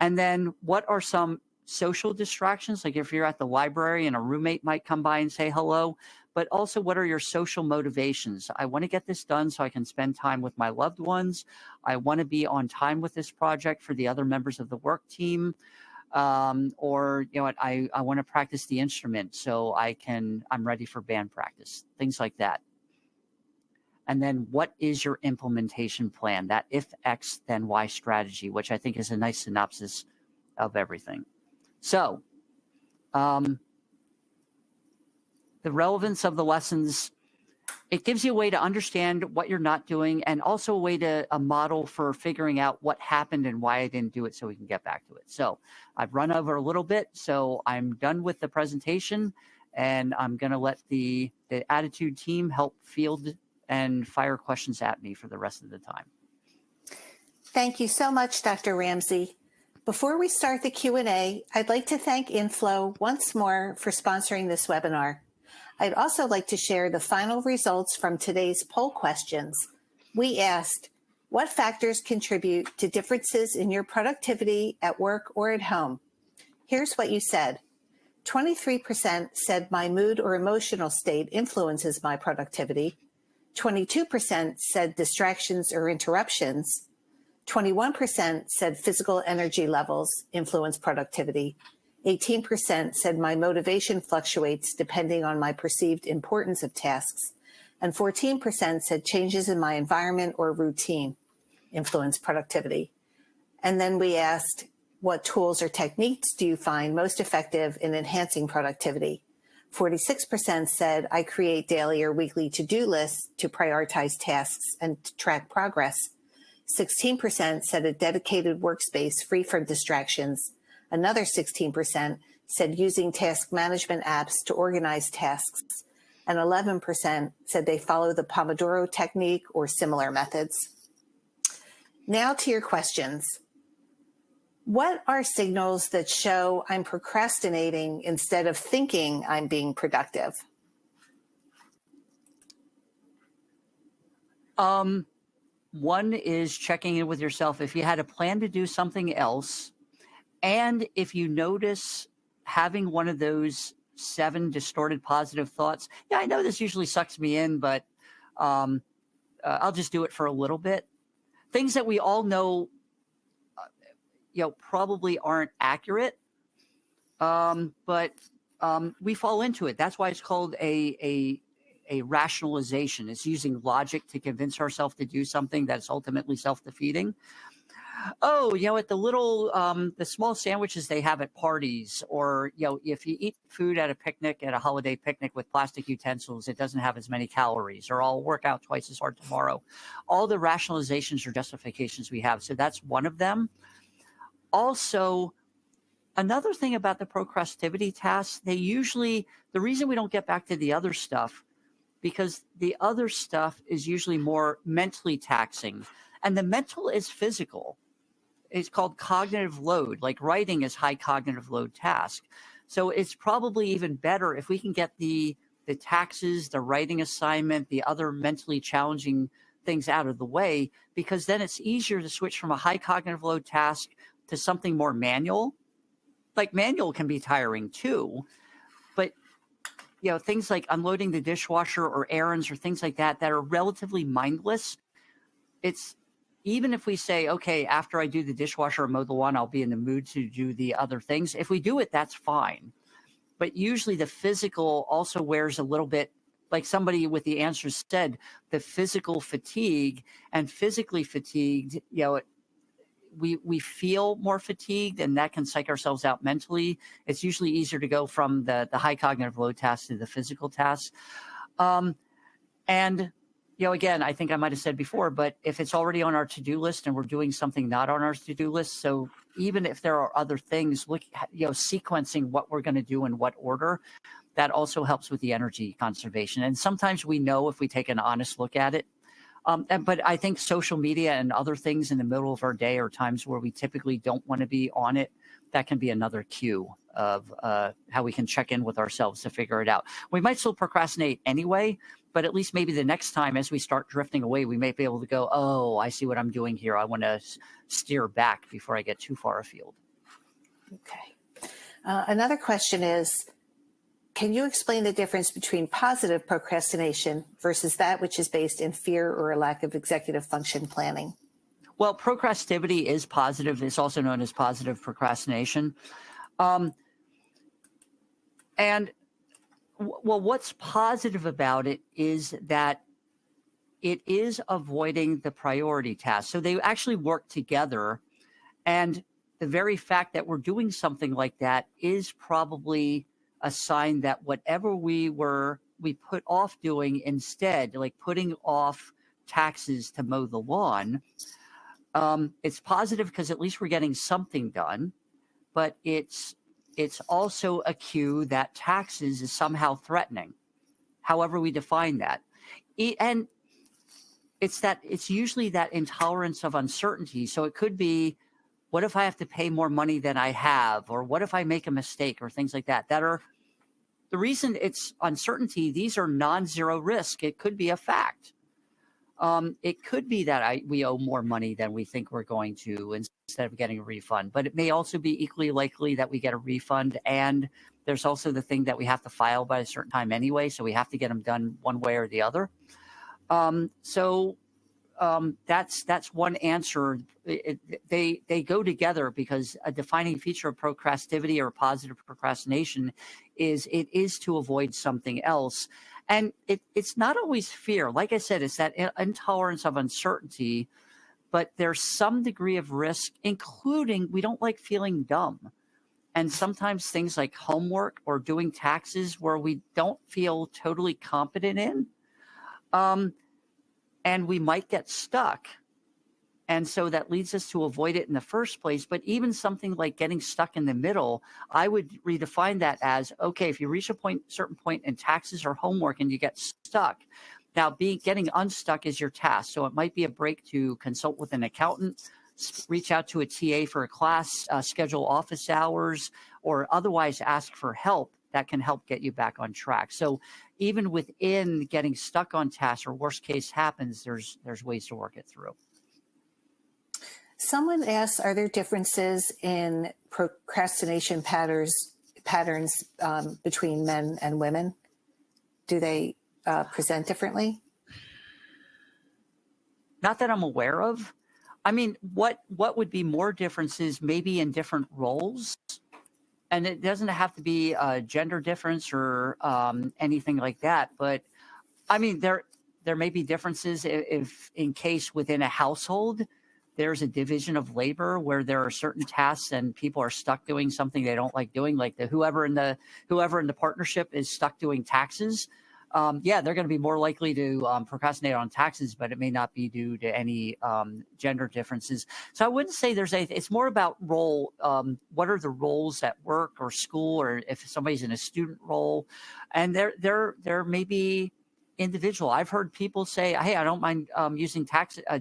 And then what are some social distractions? Like if you're at the library and a roommate might come by and say hello, but also what are your social motivations? I want to get this done so I can spend time with my loved ones. I want to be on time with this project for the other members of the work team. or what, I want to practice the instrument so I'm ready for band practice, things like that. And then what is your implementation plan? That if X, then Y strategy, which I think is a nice synopsis of everything. So the relevance of the lessons, it gives you a way to understand what you're not doing, and also a model for figuring out what happened and why I didn't do it so we can get back to it. So I've run over a little bit, so I'm done with the presentation, and I'm going to let the ADDitude team help field and fire questions at me for the rest of the time. Thank you so much, Dr. Ramsay. Before we start the Q&A, I'd like to thank Inflow once more for sponsoring this webinar. I'd also like to share the final results from today's poll questions. We asked, what factors contribute to differences in your productivity at work or at home? Here's what you said. 23% said my mood or emotional state influences my productivity. 22% said distractions or interruptions. 21% said physical energy levels influence productivity. 18% said my motivation fluctuates depending on my perceived importance of tasks. And 14% said changes in my environment or routine influence productivity. And then we asked, what tools or techniques do you find most effective in enhancing productivity? 46% said, I create daily or weekly to-do lists to prioritize tasks and track progress. 16% said a dedicated workspace free from distractions. Another 16% said using task management apps to organize tasks. And 11% said they follow the Pomodoro technique or similar methods. Now to your questions. What are signals that show I'm procrastinating instead of thinking I'm being productive? One is checking in with yourself. If you had a plan to do something else, and if you notice having one of those 7 distorted positive thoughts, yeah, I know this usually sucks me in, but I'll just do it for a little bit. Things that we all know, probably aren't accurate, but we fall into it. That's why it's called a rationalization. It's using logic to convince ourselves to do something that's ultimately self-defeating. Oh, at the small sandwiches they have at parties, or, if you eat food at a picnic, at a holiday picnic with plastic utensils, it doesn't have as many calories, or I'll work out twice as hard tomorrow. All the rationalizations or justifications we have. So that's one of them. Also, another thing about the procrastivity tasks, the reason we don't get back to the other stuff, because the other stuff is usually more mentally taxing, and the mental is physical. It's called cognitive load. Like writing is high cognitive load task. So it's probably even better if we can get the taxes, the writing assignment, the other mentally challenging things out of the way, because then it's easier to switch from a high cognitive load task to something more manual. Like manual can be tiring too, but things like unloading the dishwasher or errands or things like that are relatively mindless. It's even if we say, okay, after I do the dishwasher or mow the lawn, I'll be in the mood to do the other things. If we do it, that's fine. But usually the physical also wears a little bit, like somebody with the answers said, the physical fatigue, and physically fatigued, we feel more fatigued, and that can psych ourselves out mentally. It's usually easier to go from the high cognitive load tasks to the physical tasks. And again, I think I might have said before, but if it's already on our to-do list and we're doing something not on our to-do list, so even if there are other things, sequencing what we're going to do in what order, that also helps with the energy conservation. And sometimes we know if we take an honest look at it. But I think social media and other things in the middle of our day are times where we typically don't want to be on it. That can be another cue of how we can check in with ourselves to figure it out. We might still procrastinate anyway, but at least maybe the next time as we start drifting away, we may be able to go, oh, I see what I'm doing here. I want to steer back before I get too far afield. Okay. Another question is, can you explain the difference between positive procrastination versus that which is based in fear or a lack of executive function planning? Well, procrastivity is positive. It's also known as positive procrastination. Um, and well, what's positive about it is that it is avoiding the priority task. So they actually work together. And the very fact that we're doing something like that is probably a sign that whatever we put off doing instead, like putting off taxes to mow the lawn, it's positive because at least we're getting something done. But it's also a cue that taxes is somehow threatening, however we define that. And it's usually that intolerance of uncertainty. So it could be, what if I have to pay more money than I have? Or what if I make a mistake, or things like that? That are the reason it's uncertainty. These are non-zero risk. It could be a fact. It could be that we owe more money than we think we're going to instead of getting a refund. But it may also be equally likely that we get a refund. And there's also the thing that we have to file by a certain time anyway. So we have to get them done one way or the other. That's one answer. They go together because a defining feature of procrastivity or positive procrastination is it is to avoid something else. And it's not always fear. Like I said, it's that intolerance of uncertainty, but there's some degree of risk, including we don't like feeling dumb. And sometimes things like homework or doing taxes where we don't feel totally competent in. And we might get stuck. And so that leads us to avoid it in the first place. But even something like getting stuck in the middle, I would redefine that as, okay, if you reach a certain point in taxes or homework and you get stuck, now getting unstuck is your task. So it might be a break to consult with an accountant, reach out to a TA for a class, schedule office hours, or otherwise ask for help that can help get you back on track. So even within getting stuck on tasks or worst case happens, there's ways to work it through. Someone asks, are there differences in procrastination patterns between men and women? Do they present differently? Not that I'm aware of. I mean, what would be more differences maybe in different roles? And it doesn't have to be a gender difference or anything like that. But I mean, there may be differences if in case within a household, there's a division of labor where there are certain tasks and people are stuck doing something they don't like doing, like whoever in the partnership is stuck doing taxes. They're going to be more likely to procrastinate on taxes, but it may not be due to any gender differences. So I wouldn't say there's anything. It's more about role. What are the roles at work or school, or if somebody's in a student role, and there may be individual. I've heard people say, "Hey, I don't mind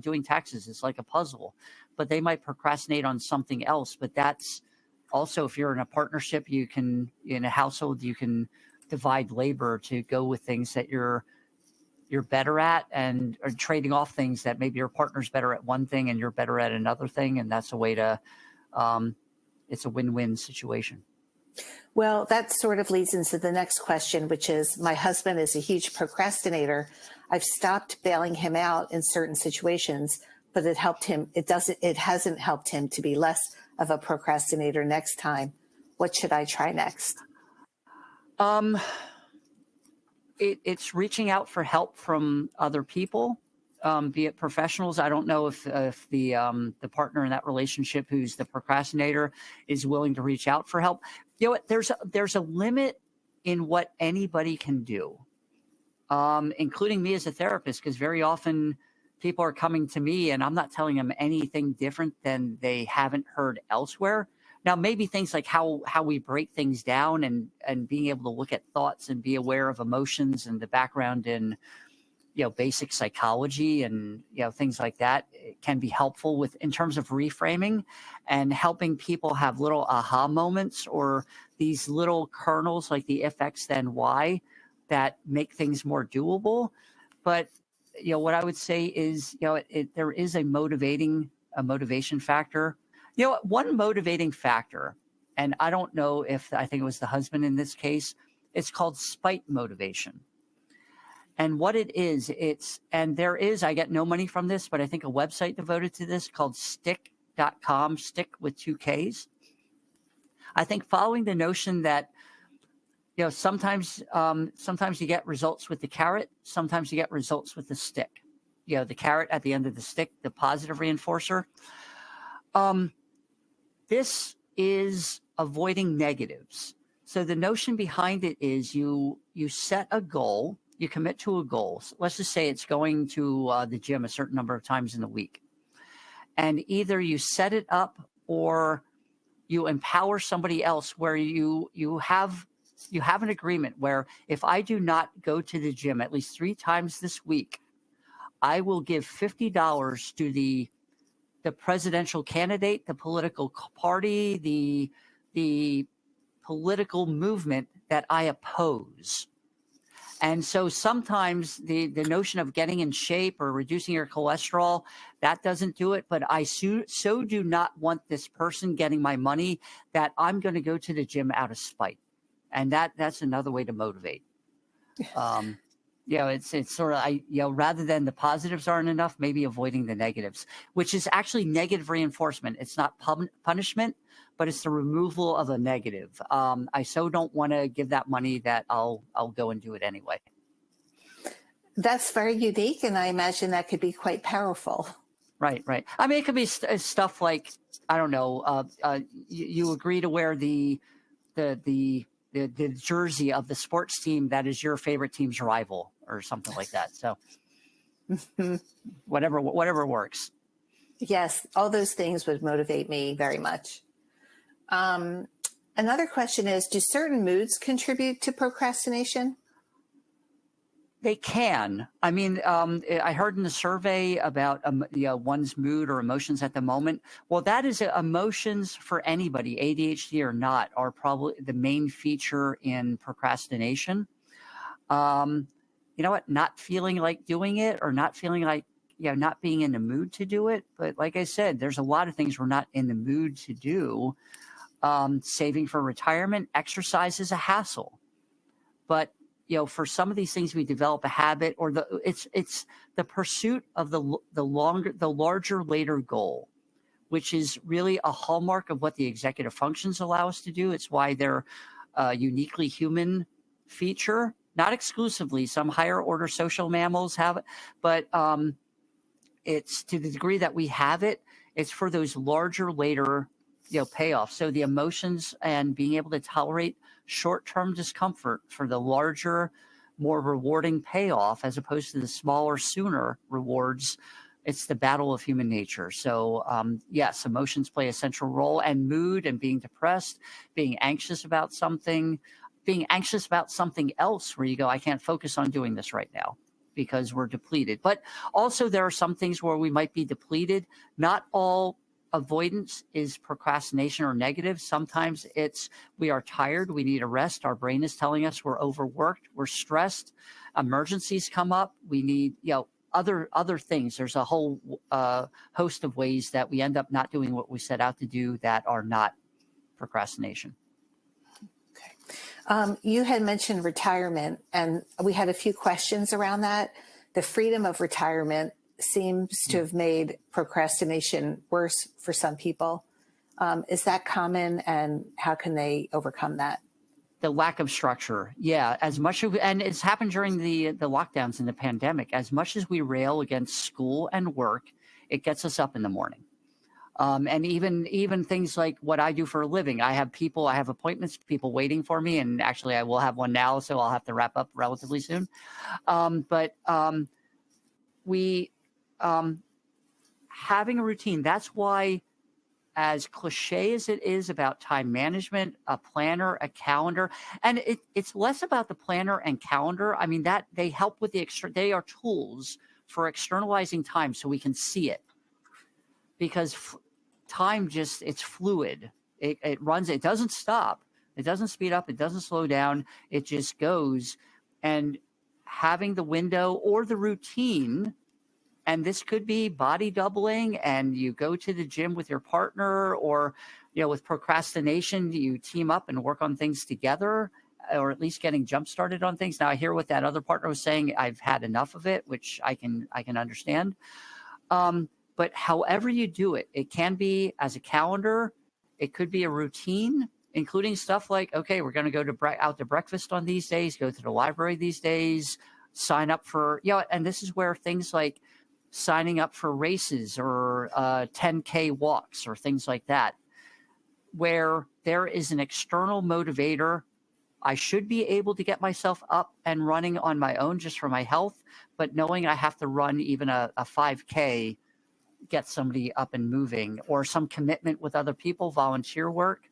doing taxes. It's like a puzzle," but they might procrastinate on something else. But that's also, if you're in a partnership, in a household, you can divide labor to go with things that you're better at, and or trading off things that maybe your partner's better at one thing and you're better at another thing, and that's a way to it's a win-win situation. Well, that sort of leads into the next question, which is, my husband is a huge procrastinator. I've stopped bailing him out in certain situations, but it hasn't helped him to be less of a procrastinator next time. What should I try next? It's reaching out for help from other people, be it professionals. I don't know if the partner in that relationship who's the procrastinator is willing to reach out for help. You know what? There's a limit in what anybody can do, including me as a therapist, because very often people are coming to me and I'm not telling them anything different than they haven't heard elsewhere. Now, maybe things like how we break things down and being able to look at thoughts and be aware of emotions and the background in, basic psychology and, things like that can be helpful in terms of reframing and helping people have little aha moments or these little kernels like the if X then Y that make things more doable. But, what I would say is, there is a motivation factor. One motivating factor, and I don't know I think it was the husband in this case, it's called spite motivation. And what it is, I get no money from this, but I think a website devoted to this called STIKK.com, stick with 2 Ks. I think following the notion that, sometimes you get results with the carrot, sometimes you get results with the stick. The carrot at the end of the stick, the positive reinforcer. This is avoiding negatives. So the notion behind it is you set a goal, you commit to a goal. So let's just say it's going to the gym a certain number of times in the week. And either you set it up or you empower somebody else where you have an agreement where if I do not go to the gym at least 3 times this week, I will give $50 to the presidential candidate, the political party, the political movement that I oppose. And so sometimes the notion of getting in shape or reducing your cholesterol, that doesn't do it. But I so do not want this person getting my money that I'm going to go to the gym out of spite. And that's another way to motivate. It's sort of, rather than the positives aren't enough, maybe avoiding the negatives, which is actually negative reinforcement. It's not punishment, but it's the removal of a negative. I so don't want to give that money that I'll go and do it anyway. That's very unique, and I imagine that could be quite powerful. Right. I mean, it could be stuff like, I don't know, you agree to wear the jersey of the sports team that is your favorite team's rival or something like that. So whatever works. Yes, all those things would motivate me very much. Another question is, do certain moods contribute to procrastination? They can. I mean, I heard in the survey about one's mood or emotions at the moment. Well, that is emotions for anybody, ADHD or not, are probably the main feature in procrastination. You know what? Not feeling like doing it or not feeling like, not being in the mood to do it. But like I said, there's a lot of things we're not in the mood to do. Saving for retirement, exercise is a hassle. But for some of these things, we develop a habit, or it's the pursuit of the larger later goal, which is really a hallmark of what the executive functions allow us to do. It's why they're a uniquely human feature, not exclusively. Some higher order social mammals have it, but it's to the degree that we have it. It's for those larger later payoffs. So the emotions and being able to tolerate short-term discomfort for the larger, more rewarding payoff, as opposed to the smaller, sooner rewards. It's the battle of human nature. So yes, emotions play a central role, and mood, and being depressed, being anxious about something else where you go, I can't focus on doing this right now because we're depleted. But also there are some things where we might be depleted. Not all avoidance is procrastination or negative. Sometimes it's we are tired, we need a rest, our brain is telling us we're overworked, we're stressed, emergencies come up, we need other things. There's a whole host of ways that we end up not doing what we set out to do that are not procrastination. Okay. You had mentioned retirement, and we had a few questions around that. The freedom of retirement seems to have made procrastination worse for some people. Is that common, and how can they overcome that? The lack of structure. Yeah. And it's happened during the lockdowns and the pandemic. As much as we rail against school and work, it gets us up in the morning. And even things like what I do for a living. I have appointments, people waiting for me. And actually I will have one now, so I'll have to wrap up relatively soon. Having a routine, that's why, as cliche as it is about time management, a planner, a calendar, and it's less about the planner and calendar. I mean, that they help with they are tools for externalizing time so we can see it, because time it's fluid. It runs, it doesn't stop. It doesn't speed up. It doesn't slow down. It just goes. And having the window or the routine, and this could be body doubling, and you go to the gym with your partner, or, with procrastination, you team up and work on things together. or at least getting jump started on things. Now I hear what that other partner was saying. I've had enough of it, which I can understand. But however you do it, it can be as a calendar. It could be a routine, including stuff like, okay, we're going to go out to breakfast on these days, go to the library these days, sign up for, and this is where things like signing up for races or 10K walks or things like that, where there is an external motivator. I should be able to get myself up and running on my own just for my health, but knowing I have to run even a 5K, get somebody up and moving, or some commitment with other people, volunteer work.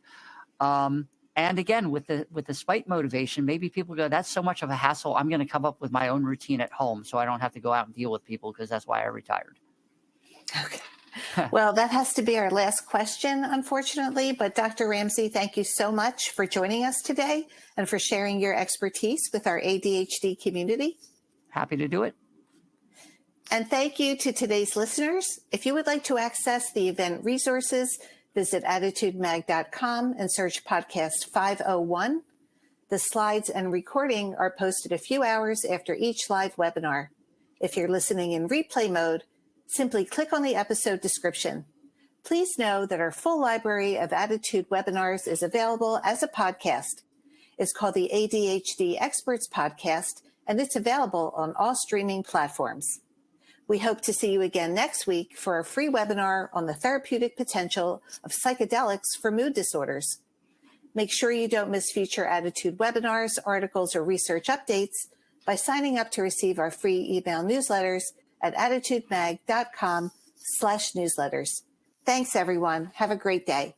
And again, with the spite motivation, maybe people go, that's so much of a hassle, I'm going to come up with my own routine at home so I don't have to go out and deal with people, because that's why I retired. Okay. Well, that has to be our last question, unfortunately. But Dr. Ramsay, thank you so much for joining us today and for sharing your expertise with our ADHD community. Happy to do it. And thank you to today's listeners. If you would like to access the event resources, visit ADDitudeMag.com and search podcast 501. The slides and recording are posted a few hours after each live webinar. If you're listening in replay mode, simply click on the episode description. Please know that our full library of ADDitude webinars is available as a podcast. It's called the ADHD Experts Podcast, and it's available on all streaming platforms. We hope to see you again next week for a free webinar on the therapeutic potential of psychedelics for mood disorders. Make sure you don't miss future ADDitude webinars, articles, or research updates by signing up to receive our free email newsletters at ADDitudemag.com/newsletters. Thanks, everyone. Have a great day.